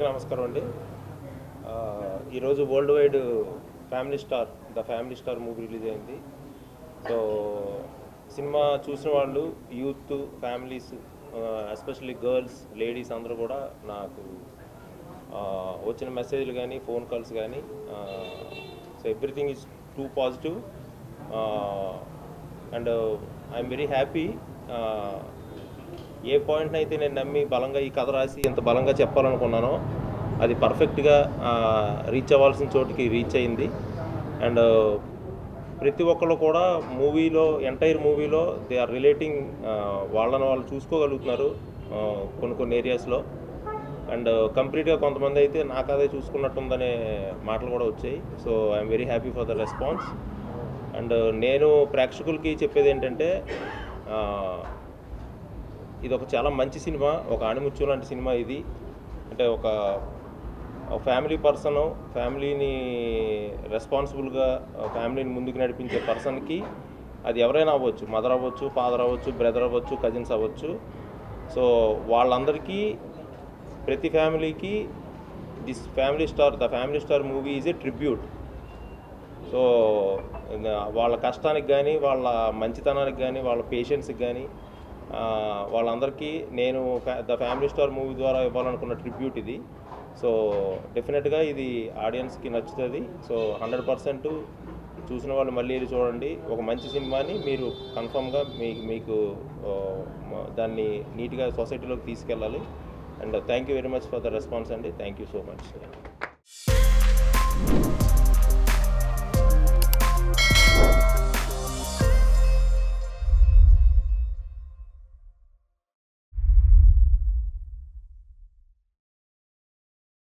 నమస్కారం అండి. ఈరోజు world wide the Family Star movie release అయింది. సో సినిమా చూసిన వాళ్ళు youth, families, especially girls, ladies అందరూ కూడా నాకు వచ్చిన మెసేజ్లు కానీ, ఫోన్ కాల్స్ కానీ, so everything is too positive and I'm very happy. ఏ పాయింట్ని అయితే నేను నమ్మి బలంగా ఈ కథ రాసి ఎంత బలంగా చెప్పాలనుకున్నానో అది పర్ఫెక్ట్గా రీచ్ అవ్వాల్సిన చోటికి రీచ్ అయింది. అండ్ ప్రతి ఒక్కళ్ళు కూడా ఎంటైర్ మూవీలో దే ఆర్ రిలేటింగ్, వాళ్ళని వాళ్ళు చూసుకోగలుగుతున్నారు కొన్ని ఏరియాస్లో. అండ్ కంప్లీట్గా కొంతమంది అయితే నాకు అదే చూసుకున్నట్టుందనే మాటలు కూడా వచ్చాయి. So I'm very happy for the response. And నేను ప్రేక్షకులకి చెప్పేది ఏంటంటే, ఇది ఒక చాలా మంచి సినిమా, ఒక ఆణిముత్యం లాంటి సినిమా ఇది. అంటే ఒక ఫ్యామిలీ పర్సన్, ఫ్యామిలీని రెస్పాన్సిబుల్గా ఫ్యామిలీని ముందుకు నడిపించే పర్సన్కి అది ఎవరైనా అవ్వచ్చు, మదర్ అవ్వచ్చు, ఫాదర్ అవ్వచ్చు, బ్రదర్ అవ్వచ్చు, కజిన్స్ అవ్వచ్చు. సో వాళ్ళందరికీ, ప్రతి ఫ్యామిలీకి the Family Star movie is a tribute. So వాళ్ళ కష్టానికి కానీ, వాళ్ళ మంచితనానికి కానీ, వాళ్ళ పేషెన్స్కి కానీ, వాళ్ళందరికీ నేను ద ఫ్యామిలీ స్టార్ మూవీ ద్వారా ఇవ్వాలనుకున్న ట్రిబ్యూట్ ఇది. సో డెఫినెట్గా ఇది ఆడియన్స్కి నచ్చుతుంది. సో 100% చూసిన వాళ్ళు మళ్ళీ వెళ్ళి చూడండి. ఒక మంచి సినిమాని మీరు కన్ఫామ్గా మీకు దాన్ని నీట్గా సొసైటీలోకి తీసుకెళ్ళాలి. And thank you very much for the response అండి. Thank you so much.